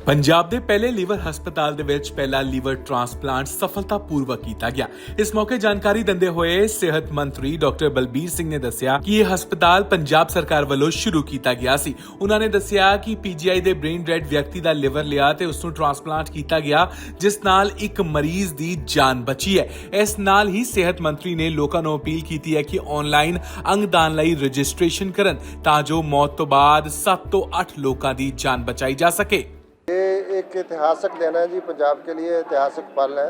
पंजाब ਦੇ ਪਹਿਲੇ ਲੀਵਰ ਹਸਪਤਾਲ ਦੇ ਵਿੱਚ ਪਹਿਲਾ ਲੀਵਰ ਟ੍ਰਾਂਸਪਲਾਂਟ ਸਫਲਤਾਪੂਰਵਕ ਕੀਤਾ ਗਿਆ। ਇਸ ਮੌਕੇ ਜਾਣਕਾਰੀ ਦਿੰਦੇ ਹੋਏ ਸਿਹਤ ਮੰਤਰੀ ਡਾਕਟਰ ਬਲਬੀਰ ਸਿੰਘ ਨੇ ਦੱਸਿਆ ਕਿ ਇਹ ਹਸਪਤਾਲ ਪੰਜਾਬ ਸਰਕਾਰ ਵੱਲੋਂ ਸ਼ੁਰੂ ਕੀਤਾ ਗਿਆ ਸੀ। ਉਹਨਾਂ ਨੇ ਦੱਸਿਆ ਕਿ ਪੀਜੀਆਈ ਦੇ ਬ੍ਰੇਨ ਡੈਡ ਵਿਅਕਤੀ ਦਾ ਲੀਵਰ ਲਿਆ ਤੇ ਉਸ ਨੂੰ ਟ੍ਰਾਂਸਪਲਾਂਟ ਕੀਤਾ ਗਿਆ, ਜਿਸ ਨਾਲ ਇੱਕ ਮਰੀਜ਼ ਦੀ ਜਾਨ ਬਚੀ ਹੈ। ਇਸ ਨਾਲ ਹੀ ਸਿਹਤ ਮੰਤਰੀ ਨੇ ਲੋਕਾਂ ਨੂੰ ਅਪੀਲ ਕੀਤੀ ਹੈ ਕਿ ਆਨਲਾਈਨ ਅੰਗਦਾਨ ਲਈ ਰਜਿਸਟ੍ਰੇਸ਼ਨ ਕਰਨ ਤਾਂ ਜੋ ਮੌਤ ਤੋਂ ਬਾਅਦ 7 ਤੋਂ 8 ਲੋਕਾਂ ਦੀ ਜਾਨ बचाई जा सके। ये एक ऐतिहासिक दिन है जी, पंजाब के लिए ऐतिहासिक पल है।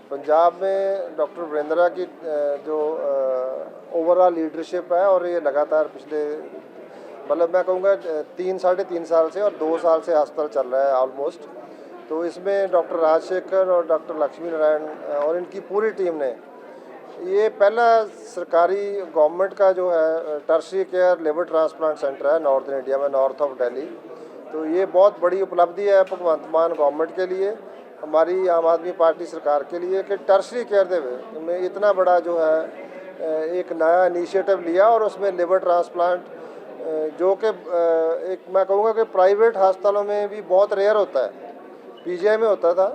पंजाब में डॉक्टर वीरेंद्रा की जो ओवरऑल लीडरशिप है और ये लगातार पिछले मतलब मैं कहूँगा 3-3.5 साल से और 2 साल से अस्पताल चल रहा है ऑलमोस्ट। तो इसमें डॉक्टर राजशेखर और डॉक्टर लक्ष्मी नारायण और इनकी पूरी टीम ने ये पहला सरकारी गवर्नमेंट का जो है tertiary care liver transplant centre है नॉर्थ इंडिया में, नॉर्थ ऑफ दिल्ली। तो ये बहुत बड़ी उपलब्धि है भगवंत मान गवर्नमेंट के लिए, हमारी आम आदमी पार्टी सरकार के लिए कि टर्शरी केयर में इतना बड़ा जो है एक नया इनिशिएटिव लिया और उसमें लिवर ट्रांसप्लांट जो कि एक मैं कहूँगा कि प्राइवेट अस्पतालों में भी बहुत रेयर होता है, पीजीआई में होता था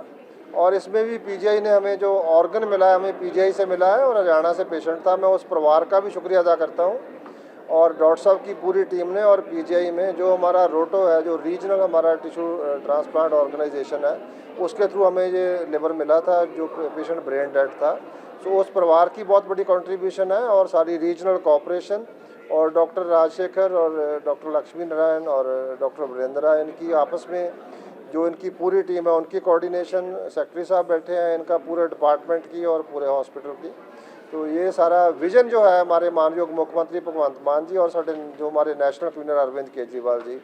और इसमें भी पीजीआई ने हमें जो ऑर्गन मिला है हमें पीजीआई से मिला है और हरियाणा से पेशेंट था। मैं उस परिवार का भी शुक्रिया अदा करता हूँ और डॉक्टर साहब की पूरी टीम ने और पीजीआई में जो हमारा रोटो है, जो रीजनल हमारा टिश्यू ट्रांसप्लांट ऑर्गेनाइजेशन है, उसके थ्रू हमें ये लिवर मिला था जो पेशेंट ब्रेन डेड था। तो उस परिवार की बहुत बड़ी कंट्रीब्यूशन है और सारी रीजनल कोऑपरेशन और डॉक्टर राजशेखर और डॉक्टर लक्ष्मी नारायण और डॉक्टर वीरेंद्रा इनकी आपस में जो इनकी पूरी टीम है उनकी कोऑर्डिनेशन, सेक्रेटरी साहब बैठे हैं इनका पूरे डिपार्टमेंट की और पूरे हॉस्पिटल की। तो ये सारा विजन जो है हमारे मानयोग मुख्यमंत्री भगवंत मान जी और साढ़े जो हमारे नेशनल कन्वीनर अरविंद केजरीवाल जी,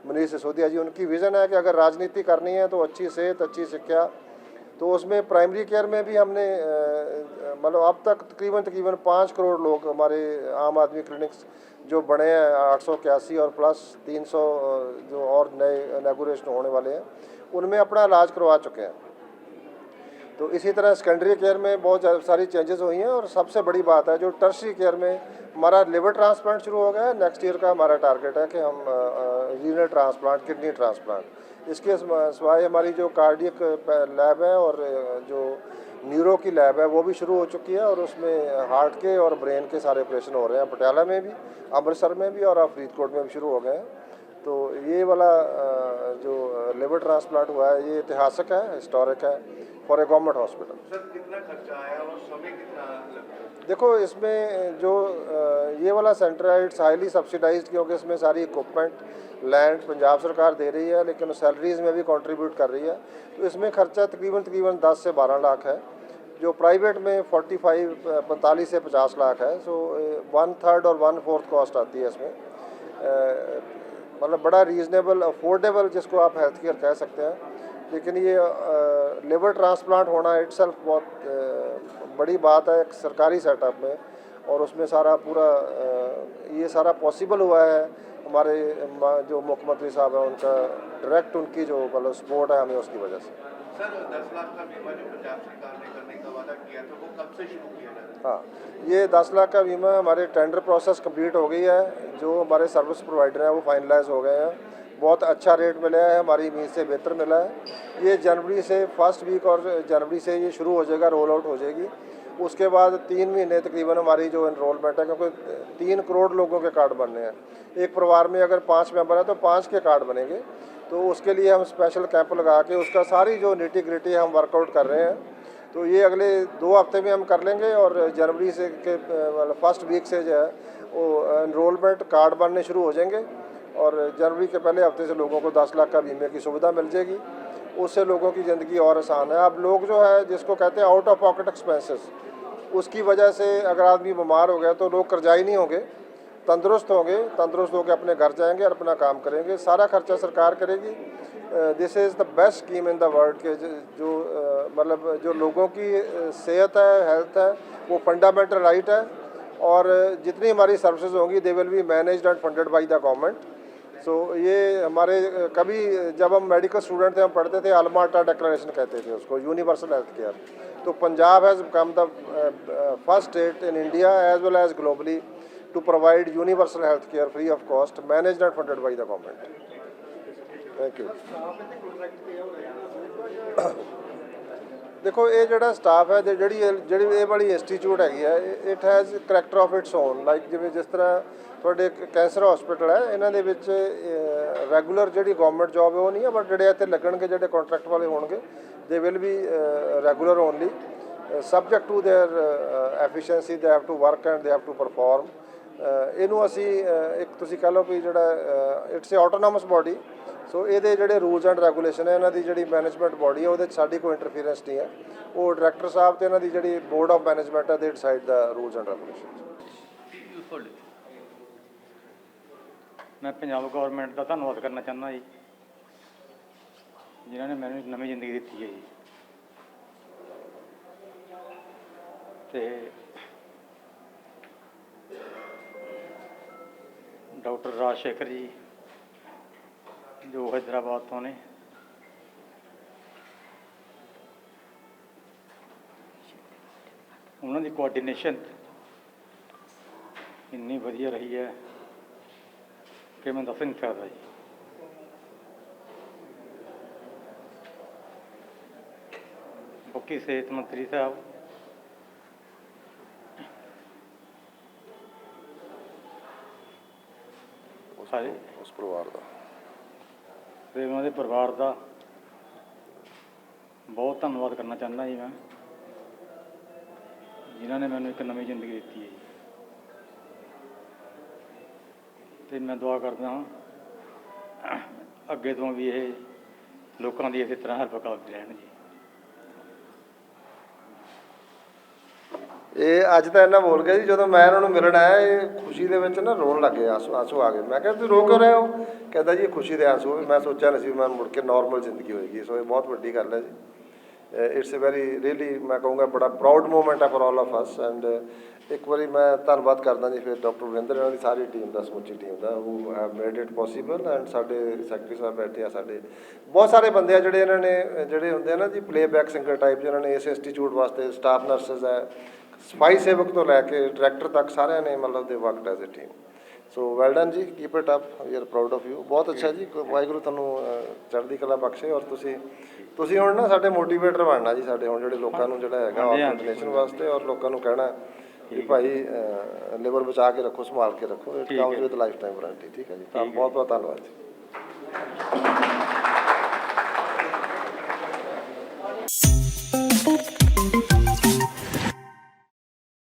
मनीष सिसोदिया जी, उनकी विज़न है कि अगर राजनीति करनी है तो अच्छी सेहत, अच्छी शिक्षा। तो उसमें प्राइमरी केयर में भी हमने मतलब अब तक तकरीबन 5 करोड़ लोग हमारे आम आदमी क्लिनिक्स जो बने हैं 881 और प्लस 300 जो और नए इनॉग्रेशन होने वाले हैं उनमें अपना इलाज करवा चुके हैं। तो इसी तरह सेकेंडरी केयर में बहुत सारी चेंजेस हुई हैं और सबसे बड़ी बात है जो टर्शरी केयर में हमारा लिवर ट्रांसप्लांट शुरू हो गया है। नेक्स्ट ईयर का हमारा टारगेट है कि हम रीनल ट्रांसप्लांट, किडनी ट्रांसप्लांट, इसके सिवाय हमारी जो कार्डियक लैब है और जो न्यूरो की लैब है वो भी शुरू हो चुकी है और उसमें हार्ट के और ब्रेन के सारे ऑपरेशन हो रहे हैं। पटियाला में भी, अमृतसर में भी और फरीदकोट में भी शुरू हो गए हैं। तो ये वाला जो लिवर ट्रांसप्लांट हुआ है ये ऐतिहासिक है, हिस्टोरिक है for a government hospital. Sir कितना खर्चा आया और समय कितना लगा? देखो इसमें जो ये वाला सेंटर है इट्स हाईली सब्सिडाइज्ड क्योंकि इसमें सारी इक्विपमेंट, लैंड पंजाब सरकार दे रही है लेकिन सैलरीज़ में भी कंट्रीब्यूट कर रही है। तो इसमें खर्चा तकरीबन 10 से 12 लाख है, जो प्राइवेट में 45 से 50 लाख है। सो 1/3 और 1/4 कॉस्ट आती है इसमें। मतलब बड़ा रीज़नेबल, अफोर्डेबल जिसको आप हेल्थ केयर कह सकते हैं। लेकिन ये लिवर ट्रांसप्लांट होना इटसेल्फ बहुत बड़ी बात है एक सरकारी सेटअप में और उसमें सारा पूरा ये सारा पॉसिबल हुआ है हमारे जो मुख्यमंत्री साहब हैं उनका डायरेक्ट उनकी जो मतलब सपोर्ट है हमें उसकी वजह से। सर 10 लाख का बीमा जो पंजाब सरकार ने करने का वादा किया था वो कब से शुरू किया जाए? हाँ, ये 10 लाख का बीमा हमारे टेंडर प्रोसेस कंप्लीट हो गई है, जो हमारे सर्विस प्रोवाइडर हैं वो फाइनलाइज हो गए हैं। बहुत अच्छा रेट मिला है, हमारी उम्मीद से बेहतर मिला है। ये जनवरी से फर्स्ट वीक और जनवरी से ये शुरू हो जाएगा, रोल आउट हो जाएगी। उसके बाद 3 महीने तकरीबन हमारी जो एनरोलमेंट है क्योंकि 3 करोड़ लोगों के कार्ड बनने हैं। एक परिवार में अगर 5 मेंबर है तो 5 के कार्ड बनेंगे। तो उसके लिए हम स्पेशल कैंप लगा के उसका सारी जो निटी ग्रिटी हम वर्कआउट कर रहे हैं। तो ये अगले 2 हफ्ते में हम कर लेंगे और जनवरी से के मतलब फर्स्ट वीक से जो है वो एनरोलमेंट कार्ड बनने शुरू हो जाएंगे और जनवरी के पहले हफ्ते से लोगों को 10 लाख का बीमे की सुविधा मिल जाएगी। उससे लोगों की ज़िंदगी और आसान है। अब लोग जो है जिसको कहते हैं आउट ऑफ पॉकेट एक्सपेंसेस, उसकी वजह से अगर आदमी बीमार हो गया तो लोग कर्जाई नहीं होंगे, तंदुरुस्त होंगे, तंदुरुस्त होकर अपने घर जाएंगे और अपना काम करेंगे। सारा खर्चा सरकार करेगी। This is the best scheme in the world के जो मतलब जो लोगों की सेहत है, हेल्थ है, वो फंडामेंटल राइट है और जितनी हमारी सर्विसेज होंगी they will be managed and funded by the government. So ये हमारे कभी जब हम मेडिकल स्टूडेंट थे हम पढ़ते थे अल्मा अटा डिक्लेरेशन कहते थे उसको, यूनिवर्सल हेल्थ केयर। तो Punjab has become the first state in India as well as globally to provide universal health care free of cost, managed and funded by the government. Thank you. ਦੇਖੋ ਇਹ ਜਿਹੜਾ staff ਹੈ ਜਿਹੜੀ ਇਹ ਵਾਲੀ institute ਹੈਗੀ ਹੈ, it has character of its on. Like ਜਿਵੇਂ ਜਿਸ ਤਰ੍ਹਾਂ ਤੁਹਾਡੇ ਕੈਂਸਰ ਹਸਪੀਟਲ ਹੈ, ਇਹਨਾਂ ਦੇ ਵਿੱਚ ਰੈਗੂਲਰ ਜਿਹੜੀ ਗਵਰਨਮੈਂਟ ਜੋਬ ਹੈ ਉਹ ਨਹੀਂ ਹੈ, ਬਟ ਜਿਹੜੇ ਇੱਥੇ ਲੱਗਣਗੇ ਜਿਹੜੇ ਕੰਟਰੈਕਟ ਵਾਲੇ ਹੋਣਗੇ they will be regular only, subject to their efficiency, they have to work and they have to perform। ਇਹਨੂੰ ਅਸੀਂ ਇੱਕ ਤੁਸੀਂ ਕਹਿ ਲਓ ਵੀ ਜਿਹੜਾ ਇਟਸ ਏ ਆਟੋਨੋਮਸ ਬੋਡੀ, ਸੋ ਇਹਦੇ ਜਿਹੜੇ ਰੂਲਸ ਐਂਡ ਰੈਗੂਲੇਸ਼ਨ ਹੈ, ਇਹਨਾਂ ਦੀ ਜਿਹੜੀ ਮੈਨੇਜਮੈਂਟ ਬੋਡੀ ਹੈ ਉਹਦੇ 'ਚ ਸਾਡੀ ਕੋਈ ਇੰਟਰਫੀਰੈਂਸ ਨਹੀਂ ਹੈ। ਉਹ ਡਾਇਰੈਕਟਰ ਸਾਹਿਬ ਤੇ ਇਹਨਾਂ ਦੀ ਜਿਹੜੀ ਬੋਰਡ ਆਫ ਮੈਨੇਜਮੈਂਟ ਹੈ ਦੇ decide the rules and regulation. ਮੈਂ ਪੰਜਾਬ ਗੌਰਮੈਂਟ ਦਾ ਧੰਨਵਾਦ ਕਰਨਾ ਚਾਹੁੰਦਾ ਜੀ, ਜਿਨ੍ਹਾਂ ਨੇ ਮੈਨੂੰ ਇੱਕ ਨਵੀਂ ਜ਼ਿੰਦਗੀ ਦਿੱਤੀ ਹੈ ਜੀ। ਤੇ ਡਾਕਟਰ ਰਾਜਸ਼ੇਖਰ ਜੀ ਜੋ ਹੈਦਰਾਬਾਦ ਤੋਂ ਨੇ, ਉਹਨਾਂ ਦੀ ਕੋਆਰਡੀਨੇਸ਼ਨ ਇੰਨੀ ਵਧੀਆ ਰਹੀ ਹੈ ਕਿ ਮੈਂ ਦੱਸ ਨਹੀਂ ਸਕਦਾ ਜੀ। ਬਾਕੀ ਸਿਹਤ ਮੰਤਰੀ ਸਾਹਿਬ ਸਾਰੇ ਉਸ ਪਰਿਵਾਰ ਦਾ ਤੇ ਉਹਨਾਂ ਦੇ ਪਰਿਵਾਰ ਦਾ ਬਹੁਤ ਧੰਨਵਾਦ ਕਰਨਾ ਚਾਹੁੰਦਾ ਜੀ ਮੈਂ, ਜਿਨ੍ਹਾਂ ਨੇ ਮੈਨੂੰ ਇੱਕ ਨਵੀਂ ਜ਼ਿੰਦਗੀ ਦਿੱਤੀ ਹੈ ਜੀ। ਤੇ ਮੈਂ ਦੁਆ ਕਰਦਾ ਹਾਂ ਅੱਗੇ ਤੋਂ ਵੀ ਇਹ ਲੋਕਾਂ ਦੀ ਇਸੇ ਤਰ੍ਹਾਂ ਹੈਲਪ ਕਰਦੇ ਰਹਿਣ ਜੀ। ਇਹ ਅੱਜ ਤਾਂ ਇੰਨਾ ਬੋਲ ਗਿਆ ਜੀ, ਜਦੋਂ ਮੈਂ ਇਹਨਾਂ ਨੂੰ ਮਿਲਣ ਆਇਆ ਇਹ ਖੁਸ਼ੀ ਦੇ ਵਿੱਚ ਨਾ ਰੋਣ ਲੱਗ ਗਏ, ਆਂਸੂ ਆ ਗਏ। ਮੈਂ ਕਿਹਾ ਤੁਸੀਂ ਰੋ ਕਿਉਂ ਰਹੇ ਹੋ? ਕਹਿੰਦਾ ਜੀ ਇਹ ਖੁਸ਼ੀ ਦੇ ਆਂਸੂ, ਮੈਂ ਸੋਚਿਆ ਨਹੀਂ ਸੀ ਮੈਂ ਮੁੜ ਕੇ ਨੋਰਮਲ ਜ਼ਿੰਦਗੀ ਹੋਏਗੀ। ਸੋ ਇਹ ਬਹੁਤ ਵੱਡੀ ਗੱਲ ਹੈ ਜੀ। ਇਟਸ ਅ ਵੈਰੀ ਰੀਅਲੀ ਮੈਂ ਕਹੂੰਗਾ ਬੜਾ ਪ੍ਰਾਊਡ ਮੂਮੈਂਟ ਹੈ for all of us. And ਇੱਕ ਵਾਰੀ ਮੈਂ ਧੰਨਵਾਦ ਕਰਦਾ ਜੀ ਫਿਰ ਡਾਕਟਰ ਵਰਿੰਦਰ ਇਹਨਾਂ ਦੀ ਸਾਰੀ ਟੀਮ ਦਾ, ਸਮੁੱਚੀ team the, who have made it possible. And ਸਾਡੇ ਸੈਕਟਰੀ ਸਾਹਿਬ ਬੈਠੇ ਆ, ਸਾਡੇ ਬਹੁਤ ਸਾਰੇ ਬੰਦੇ ਆ ਜਿਹੜੇ ਇਹਨਾਂ ਨੇ ਜਿਹੜੇ ਹੁੰਦੇ ਆ ਨਾ ਜੀ ਪਲੇਬੈਕ ਸਿੰਗਰ ਟਾਈਪ, ਜਿਨ੍ਹਾਂ ਨੇ ਇਸ ਇੰਸਟੀਚਿਊਟ ਵਾਸਤੇ ਸਟਾਫ ਨਰਸਿਸ ਹੈ, ਸਫਾਈ ਸੇਵਕ ਤੋਂ ਲੈ ਕੇ ਡਾਇਰੈਕਟਰ ਤੱਕ ਸਾਰਿਆਂ ਨੇ ਮਤਲਬ ਦੇ worked as a team. So well done ਜੀ, keep it up, we are proud of you. ਬਹੁਤ ਅੱਛਾ ਜੀ, ਵਾਹਿਗੁਰੂ ਤੁਹਾਨੂੰ ਚੜ੍ਹਦੀ ਕਲਾ ਬਖਸ਼ੇ। ਔਰ ਤੁਸੀਂ ਹੁਣ ਨਾ ਸਾਡੇ ਮੋਟੀਵੇਟਰ ਬਣਨਾ ਜੀ, ਸਾਡੇ ਹੁਣ ਜਿਹੜੇ ਲੋਕਾਂ ਨੂੰ ਜਿਹੜਾ ਹੈਗਾ ਆਰਗੇਨਾਈਜੇਸ਼ਨ ਵਾਸਤੇ, ਔਰ ਲੋਕਾਂ ਨੂੰ ਕਹਿਣਾ ਕਿ ਭਾਈ ਲਿਵਰ ਬਚਾ ਕੇ ਰੱਖੋ, ਸੰਭਾਲ ਕੇ ਰੱਖੋ। It comes with life time warranty. ਠੀਕ ਹੈ ਜੀ, ਤਾਂ ਬਹੁਤ ਬਹੁਤ ਧੰਨਵਾਦ ਜੀ।